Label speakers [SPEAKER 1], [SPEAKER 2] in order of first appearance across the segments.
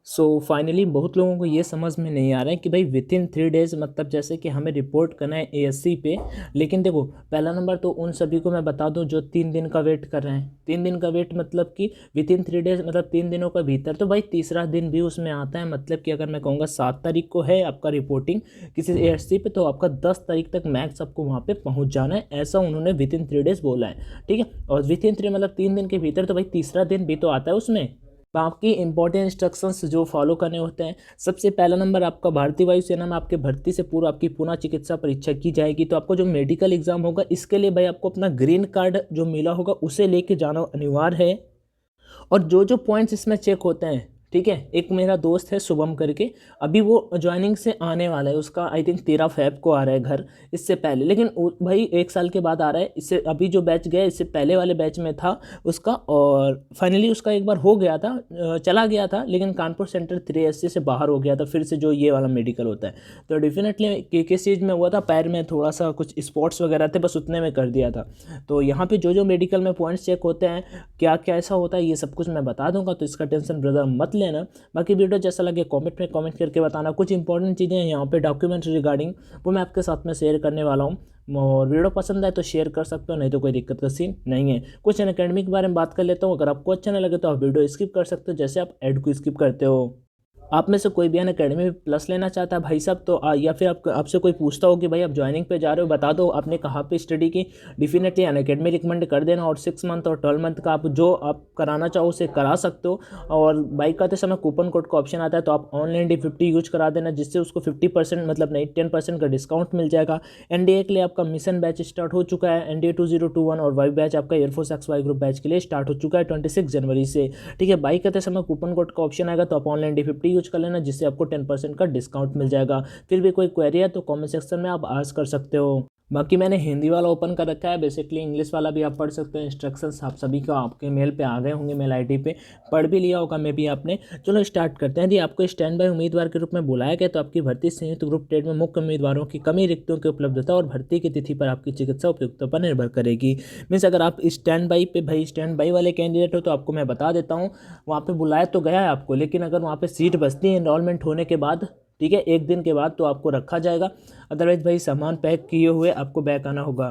[SPEAKER 1] So finally बहुत लोगों को ये समझ में नहीं आ रहा है कि भाई विद इन 3 डेज़ मतलब जैसे कि हमें रिपोर्ट करना है एएससी पे। लेकिन देखो पहला नंबर तो उन सभी को मैं बता दूं जो 3 दिन का वेट कर रहे हैं। 3 दिन का वेट मतलब कि विद इन 3 डेज़ मतलब 3 दिनों का भीतर, तो भाई तीसरा दिन भी उसमें आता है। मतलब कि अगर मैं कहूँगा 7 तारीख को है आपका रिपोर्टिंग किसी एएससी पे, तो आपका 10 तारीख तक मैक्स आपको वहाँ पे पहुँच जाना है, ऐसा उन्होंने विद इन 3 डेज़ बोला है। ठीक है, और विद इन 3 मतलब 3 दिन के भीतर, तो भाई तीसरा दिन भी तो आता है उसमें। बाकी इंपॉर्टेंट इंस्ट्रक्शंस जो फॉलो करने होते हैं, सबसे पहला नंबर आपका भारतीय वायुसेना में आपके भर्ती से पूर्व आपकी पुनः चिकित्सा परीक्षा की जाएगी। तो आपको जो मेडिकल एग्जाम होगा इसके लिए भाई आपको अपना ग्रीन कार्ड जो मिला होगा उसे लेके जाना अनिवार्य है। और जो जो पॉइंट्स इसमें चेक होते हैं, ठीक है, एक मेरा दोस्त है शुभम करके, अभी वो ज्वाइनिंग से आने वाला है, उसका आई थिंक 13 फेब को आ रहा है घर, इससे पहले। लेकिन भाई 1 साल के बाद आ रहा है, इससे अभी जो बैच गया इससे पहले वाले बैच में था उसका, और फाइनली उसका एक बार हो गया था, चला गया था, लेकिन कानपुर सेंटर 380 से बाहर हो गया था फिर से जो ये वाला मेडिकल होता है। तो डेफिनेटली किस चीज़ में हुआ था, पैर में थोड़ा सा कुछ स्पॉट्स वगैरह थे, बस उतने में कर दिया था। तो यहाँ पे जो जो मेडिकल में पॉइंट्स चेक होते हैं, क्या क्या ऐसा होता है, ये सब कुछ मैं बता दूंगा, तो इसका टेंशन ब्रदर मत लेना। बाकी वीडियो जैसा लगे कमेंट में कमेंट करके बताना। कुछ इंपॉर्टेंट चीज़ें यहाँ पे डॉक्यूमेंट्स रिगार्डिंग वो मैं आपके साथ में शेयर करने वाला हूँ, और वीडियो पसंद आए तो शेयर कर सकते हो, नहीं तो कोई दिक्कत का सीन नहीं है। कुछ अकेडमिक के बारे में बात कर लेता हूँ, अगर आपको अच्छा नहीं लगे तो आप वीडियो स्किप कर सकते हो, जैसे आप एड को स्किप करते हो। आप में से कोई भी अकेडमी में प्लस लेना चाहता है भाई साहब, तो या फिर आपसे कोई पूछता हो कि भाई आप ज्वाइनिंग पे जा रहे हो, बता दो आपने कहाँ पे स्टडी की, डेफिनेटली अकेडमी रिकमेंड कर देना। और 6 मंथ और 12 मंथ का आप जो आप कराना चाहो उसे करा सकते हो। और बाइक करते समय कूपन कोड का ऑप्शन आता है, तो आप ऑनलाइन D50 यूज करा देना, जिससे उसको 50% मतलब नहीं 10% का डिस्काउंट मिल जाएगा। एनडीए के लिए आपका मिशन बैच स्टार्ट हो चुका है, एनडीए 2021, और वाई बैच आपका एयरफोर्स XY ग्रुप बैच के लिए स्टार्ट हो चुका है 26 जनवरी से। ठीक है, बाई करते समय कूपन कोड का ऑप्शन आएगा, तो आप ऑनलाइन D50 यूज कर लेना, जिससे आपको 10% का डिस्काउंट मिल जाएगा। फिर भी कोई क्वेरी है तो कमेंट सेक्शन में आप आस्क कर सकते हो। बाकी मैंने हिंदी वाला ओपन कर रखा है, बेसिकली इंग्लिश वाला भी आप पढ़ सकते हो। इंस्ट्रक्शंस आप सभी का आपके मेल पे आ गए होंगे, मेल आईडी पे पढ़ भी लिया होगा मे भी आपने। चलो स्टार्ट करते हैं। यदि आपको स्टैंड बाय उम्मीदवार के रूप में बुलाया गया, तो आपकी भर्ती संयुक्त ग्रुप टेट में मुख्य उम्मीदवारों की कमी रिक्तियों की उपलब्धता और भर्ती की तिथि पर आपकी चिकित्सा उपयुक्तता पर निर्भर करेगी। मीन्स अगर आप स्टैंड बाई पे भाई स्टैंड बाई वाले कैंडिडेट हो, तो आपको मैं बता देता हूँ, वहाँ पे बुलाया तो गया है आपको, लेकिन अगर वहाँ पे सीट बचती है इनरोलमेंट होने के बाद, ठीक है, 1 दिन के बाद, तो आपको रखा जाएगा। अदरवाइज भाई सामान पैक किए हुए आपको बैक आना होगा।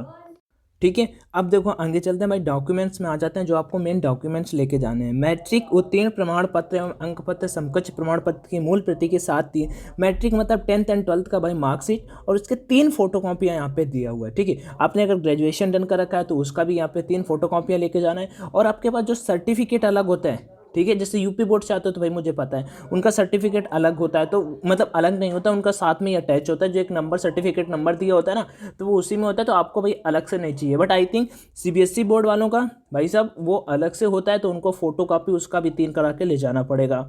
[SPEAKER 1] ठीक है, अब देखो आगे चलते हैं भाई, डॉक्यूमेंट्स में आ जाते हैं। जो आपको मेन डॉक्यूमेंट्स लेके जाने हैं, मैट्रिक उत्तीर्ण प्रमाण पत्र एवं अंक पत्र समकक्ष प्रमाण पत्र की मूल प्रति के साथ ही मैट्रिक मतलब 10th एंड 12th का भाई मार्कशीट, और उसके 3 फोटोकॉपियाँ यहाँ पे दिया हुआ है। ठीक है, आपने अगर ग्रेजुएशन डन कर रखा है तो उसका भी यहाँ पे 3 फोटोकॉपियाँ लेके जाना है। और आपके पास जो सर्टिफिकेट अलग होता है, ठीक है, जैसे यूपी बोर्ड से आते हो तो भाई मुझे पता है उनका सर्टिफिकेट अलग होता है, तो मतलब अलग नहीं होता, उनका साथ में ही अटैच होता है, जो एक नंबर सर्टिफिकेट नंबर दिया होता है ना, तो वो उसी में होता है, तो आपको भाई अलग से नहीं चाहिए। But I think CBSE board वालों का भाई साहब वो अलग से होता है, तो उनको फोटो कॉपी उसका भी 3 करा के ले जाना पड़ेगा।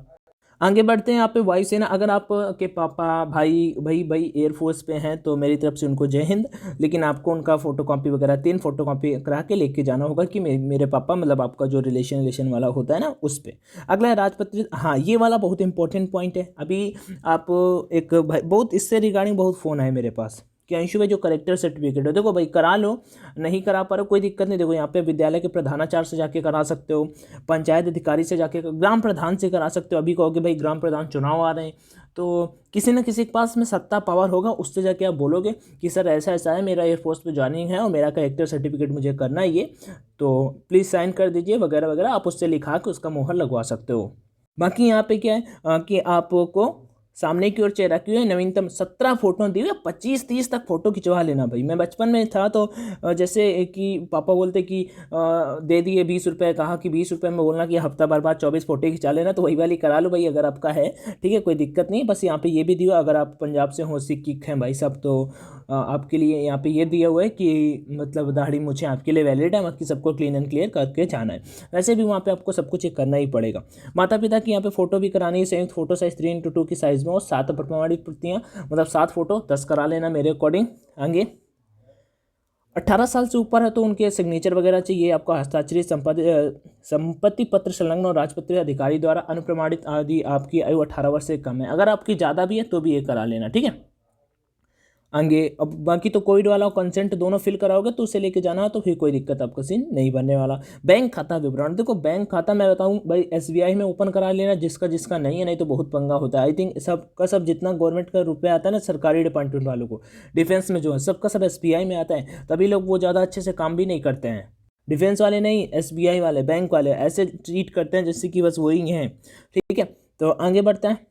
[SPEAKER 1] आगे बढ़ते हैं। यहाँ पे वायुसेना, अगर आप के पापा भाई भाई भाई एयरफोर्स पे हैं तो मेरी तरफ से उनको जय हिंद, लेकिन आपको उनका फोटोकॉपी वगैरह 3 फोटोकॉपी करा के लेके जाना होगा कि मेरे पापा मतलब आपका जो रिलेशन वाला होता है ना उस पर। अगला है राजपत्रित, हाँ ये वाला बहुत इंपॉर्टेंट पॉइंट है। अभी आप एक भाई बहुत इससे रिगार्डिंग बहुत फ़ोन आए मेरे पास कि अंशु भाई जो करेक्टर सर्टिफिकेट है, देखो भाई करा लो, नहीं करा पा रहे कोई दिक्कत नहीं। देखो यहाँ पे विद्यालय के प्रधानाचार्य से जाके करा सकते हो, पंचायत अधिकारी से जाके, ग्राम प्रधान से करा सकते हो। अभी कहोगे भाई ग्राम प्रधान चुनाव आ रहे हैं, तो किसी न किसी के पास में सत्ता पावर होगा, उससे जाके आप बोलोगे कि सर ऐसा ऐसा है, मेरा एयरफोर्स पे ज्वाइनिंग है और मेरा करेक्टर सर्टिफिकेट मुझे करना है ये, तो प्लीज़ साइन कर दीजिए वगैरह वगैरह, आप उससे लिखा के उसका मोहर लगवा सकते हो। बाकी यहाँ पे क्या है कि आपको सामने की ओर चेहरा क्यों है, नवीनतम 17 फोटो दी हुई, 25-30 तक फोटो खिंचवा लेना भाई। मैं बचपन में था तो जैसे कि पापा बोलते कि दे दिए 20 रुपये, कहा कि 20 रुपये में बोलना कि हफ्ता भर बाद 24 फोटो खिंचा लेना, तो वही वाली करा लो भाई अगर आपका है। ठीक है, कोई दिक्कत नहीं। बस यहाँ पे ये भी दिया, अगर आप पंजाब से हो, सिख हैं भाई साहब, तो आपके लिए यहाँ पे ये दिया हुआ है कि मतलब दाढ़ी मूछें आपके लिए वैलिड है, बाकी सबको क्लीन एंड क्लियर करके जाना है। वैसे भी वहाँ पे आपको सब कुछ चेक करना ही पड़ेगा। माता पिता की यहाँ पे फोटो भी करानी है, संयुक्त फोटो साइज 3x2 की साइज में, और 7 प्रमाणित प्रतियाँ, मतलब 7 फोटो 10 करा लेना मेरे अकॉर्डिंग। आगे 18 साल से ऊपर है तो उनके सिग्नेचर वगैरह चाहिए, आपका हस्ताक्षरित संपत्ति पत्र संलग्न और राजपत्रित अधिकारी द्वारा अनुप्रमाणित आदि। आपकी आयु 18 वर्ष से कम है, अगर आपकी ज़्यादा भी है तो भी ये करा लेना। ठीक है, आगे अब बाकी तो कोविड वाला कंसेंट दोनों फिल कराओगे तो उसे लेके जाना है, तो फिर कोई दिक्कत आपका सीन नहीं बनने वाला। बैंक खाता विवरण, देखो बैंक खाता मैं बताऊं भाई एसबीआई में ओपन करा लेना जिसका जिसका नहीं है, नहीं तो बहुत पंगा होता है। आई थिंक सबका सब जितना गवर्नमेंट का रुपया आता है ना सरकारी डिपार्टमेंट वालों को, डिफेंस में जो है सबका सब एसबीआई में आता है, तभी लोग वो ज़्यादा अच्छे से काम भी नहीं करते हैं। डिफेंस वाले नहीं, एसबीआई वाले बैंक वाले ऐसे ट्रीट करते हैं जैसे कि बस वही हैं। ठीक है, तो आगे बढ़ते हैं।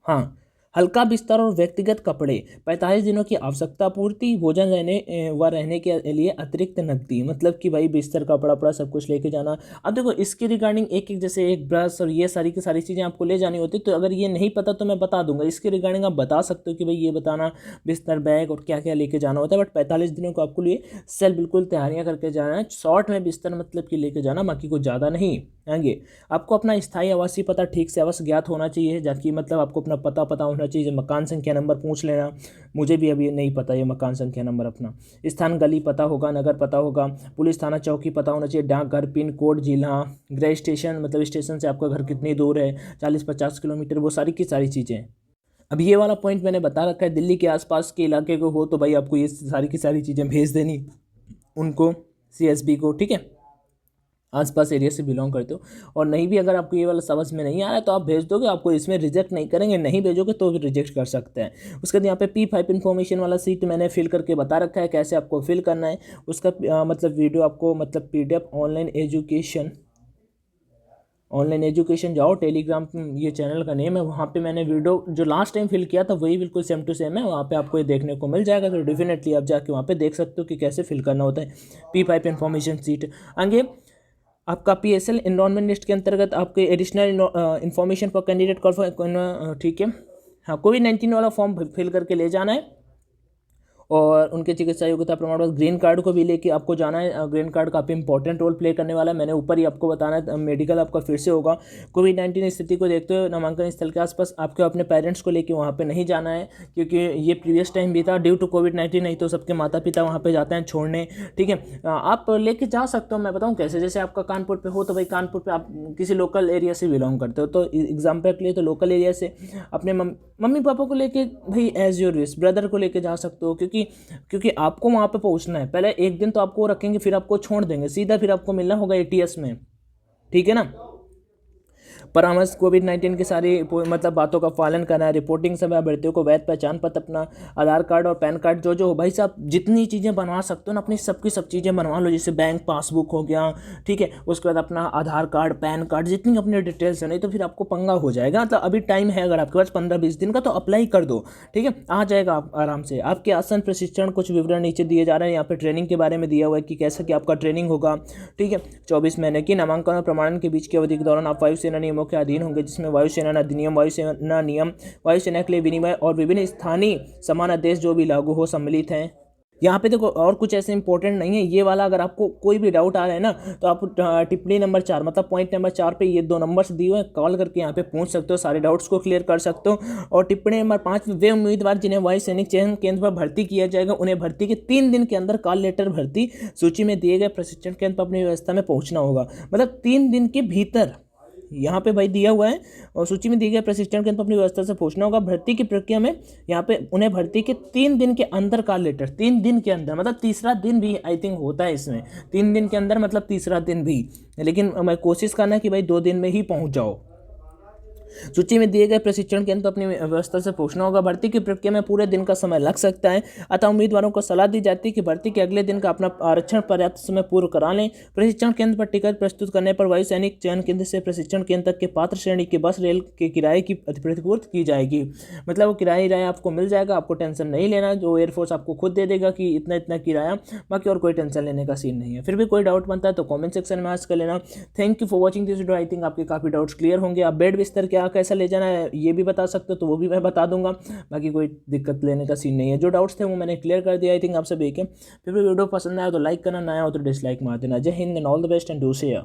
[SPEAKER 1] हाँ, हल्का बिस्तर और व्यक्तिगत कपड़े, 45 दिनों की आवश्यकता पूर्ति, भोजन रहने के लिए अतिरिक्त नकदी, मतलब कि भाई बिस्तर कपड़ा वपड़ा सब कुछ लेके जाना। अब देखो इसके रिगार्डिंग एक एक जैसे एक ब्रश और ये सारी की सारी चीज़ें आपको ले जानी होती है, तो अगर ये नहीं पता तो मैं बता दूंगा, इसके रिगार्डिंग आप बता सकते हो कि भाई ये बताना बिस्तर बैग और क्या क्या लेके जाना होता है। बट 45 दिनों को आपको लिए सेल बिल्कुल तैयारियाँ करके जाना है। शॉर्ट में बिस्तर मतलब कि लेके जाना, बाकी कुछ ज़्यादा नहीं। आगे आपको अपना स्थायी आवासीय पता ठीक से अवश्य ज्ञात होना चाहिए, जाकि मतलब आपको अपना पता होना चाहिए। मकान संख्या नंबर पूछ लेना, मुझे भी अभी नहीं पता ये मकान संख्या नंबर अपना। स्थान गली पता होगा, नगर पता होगा, पुलिस थाना चौकी पता होना चाहिए, डाकघर पिन कोड जिला, गृह स्टेशन मतलब स्टेशन से आपका घर कितनी दूर है, 40-50 किलोमीटर, वो सारी की सारी चीज़ें। अब ये वाला पॉइंट मैंने बता रखा है, दिल्ली के आसपास के इलाके को हो तो भाई आपको ये सारी की सारी चीज़ें भेज देनी उनको, सीएसबी को। ठीक है, आसपास एरिया से बिलोंग करते हो। और नहीं भी अगर आपको ये वाला समझ में नहीं आ रहा है तो आप भेज दोगे, आपको इसमें रिजेक्ट नहीं करेंगे, नहीं भेजोगे तो भी रिजेक्ट कर सकते हैं। उसके बाद यहाँ पे P5 इन्फॉर्मेशन वाला सीट मैंने फिल करके बता रखा है कैसे आपको फिल करना है। उसका मतलब वीडियो आपको मतलब PDF ऑनलाइन एजुकेशन जाओ, टेलीग्राम ये चैनल का नेम है, वहाँ पे मैंने वीडियो जो लास्ट टाइम फिल किया था वही बिल्कुल सेम टू सेम है, वहाँ पे आपको ये देखने को मिल जाएगा। तो डेफिनेटली आप जाके वहाँ पे देख सकते हो कि कैसे फिल करना होता है P5 इन्फॉर्मेशन सीट। आगे आपका PSL एनरोलमेंट लिस्ट के अंतर्गत आपके एडिशनल इन्फॉर्मेशन पर कैंडिडेट कॉल, ठीक है। हाँ, कोविड-19 वाला फॉर्म फिल करके ले जाना है, और उनके चिकित्सा योग्यता प्रमाण पत्र, ग्रीन कार्ड को भी लेके आपको जाना है। ग्रीन कार्ड काफ़ी इंपॉर्टेंट रोल प्ले करने वाला है, मैंने ऊपर ही आपको बताना है। मेडिकल आपका फिर से होगा। कोविड-19 स्थिति को देखते हुए नामांकन स्थल के आसपास आपके अपने पेरेंट्स को लेके वहाँ पे नहीं जाना है, क्योंकि ये प्रीवियस टाइम भी था ड्यू टू कोविड-19, नहीं तो सबके माता पिता वहाँ पे जाते हैं छोड़ने। ठीक है, आप लेके जा सकते हो, मैं बताऊँ कैसे। जैसे आपका कानपुर पे हो तो भाई कानपुर पे आप किसी लोकल एरिया से बिलोंग करते हो, तो एग्जाम्पल के लिए तो लोकल एरिया से अपने मम्मी पापा को लेके भाई एज योर विश, ब्रदर को लेके जा सकते हो, क्योंकि आपको वहाँ पे पहुँचना है। पहले एक दिन तो आपको रखेंगे, फिर आपको छोड़ देंगे सीधा, फिर आपको मिलना होगा ATS में। ठीक है ना। परामर्श, कोविड-19 की सारी मतलब बातों का पालन करना है। रिपोर्टिंग समय अभ्यर्थियों को वैध पहचान पत्र, अपना आधार कार्ड और पैन कार्ड, जो हो भाई साहब जितनी चीज़ें बनवा सकते हो ना अपनी सबकी सब चीज़ें बनवा लो, जैसे बैंक पासबुक हो गया। ठीक है, उसके बाद अपना आधार कार्ड पैन कार्ड, जितनी अपनी डिटेल्स है, नहीं तो फिर आपको पंगा हो जाएगा। मतलब अभी टाइम है, अगर आपके पास 15-20 दिन का, तो अप्लाई कर दो। ठीक है, आ जाएगा आप आराम से। आपके आसन प्रशिक्षण कुछ विवरण नीचे दिए जा रहे हैं, यहाँ पे ट्रेनिंग के बारे में दिया हुआ है कि कैसा कि आपका ट्रेनिंग होगा। ठीक है, 24 महीने की नामांकन और प्रमाणन के बीच की अवधि के दौरान आप वायुसेना नियमों के अधीन होंगे, जिसमें वायुसेना अधिनियम, वायुसेना नियम, वायुसेना के लिए विनिमय और विभिन्न स्थानीय समान आदेश जो भी लागू हो सम्मिलित हैं। यहाँ पे देखो और कुछ ऐसे इंपॉर्टेंट नहीं है ये वाला। अगर आपको कोई भी डाउट आ रहा है ना, तो आप टिप्पणी नंबर 4 मतलब पॉइंट नंबर 4 पे ये 2 नंबर्स दिए हुए हैं, कॉल करके यहाँ पे पूछ सकते हो, सारे डाउट्स को क्लियर कर सकते हो। और टिप्पणी नंबर 5, वे उम्मीदवार जिन्हें वायु सैनिक चयन केंद्र पर भर्ती किया जाएगा, उन्हें भर्ती के 3 दिन के अंदर कॉल लेटर भर्ती सूची में दिए गए प्रशिक्षण केंद्र पर अपनी व्यवस्था में पहुँचना होगा। मतलब 3 दिन के भीतर यहाँ पे भाई दिया हुआ है, और सूची में दिए गए प्रशिक्षण केंद्र पर अपनी व्यवस्था से पहुंचना होगा। भर्ती की प्रक्रिया में यहाँ पे उन्हें भर्ती के 3 दिन के अंदर कॉल लेटर, 3 दिन के अंदर मतलब तीसरा दिन भी आई थिंक होता है इसमें, 3 दिन के अंदर मतलब तीसरा दिन भी, लेकिन मैं कोशिश करना कि भाई 2 दिन में ही पहुँच जाओ। सूची में दिए गए प्रशिक्षण केंद्र तो अपनी व्यवस्था से पूछना होगा। भर्ती की प्रक्रिया में पूरे दिन का समय लग सकता है, अतः उम्मीदवारों को सलाह दी जाती है कि भर्ती के अगले दिन का अपना आरक्षण पर्याप्त समय पूर्व करा लें। प्रशिक्षण केंद्र पर टिकट प्रस्तुत करने पर वायु सैनिक चयन केंद्र से प्रशिक्षण केंद्र तक के पात्र श्रेणी की बस रेल के किराए की प्रतिपूर्ति की जाएगी। मतलब वो किराया आपको मिल जाएगा, आपको टेंशन नहीं लेना, जो एयरफोर्स आपको खुद दे देगा कि इतना इतना किराया, बाकी और कोई टेंशन लेने का सीन नहीं है। फिर भी कोई डाउट बनता है तो कॉमेंट सेक्शन में आस्क कर लेना। Thank you for watching this video. I think आपके काफ़ी डाउट्स क्लियर होंगे। आप बेड बिस्तर क्या कैसा ले जाना है ये भी बता सकते हो, तो वो भी मैं बता दूंगा, बाकी कोई दिक्कत लेने का सीन नहीं है। जो डाउट्स थे वो मैंने क्लियर कर दिया आई थिंक आप सभी के। फिर भी वीडियो पसंद आया तो लाइक करना, ना आया हो तो डिसलाइक मार देना। जय Hind and all the best and do share.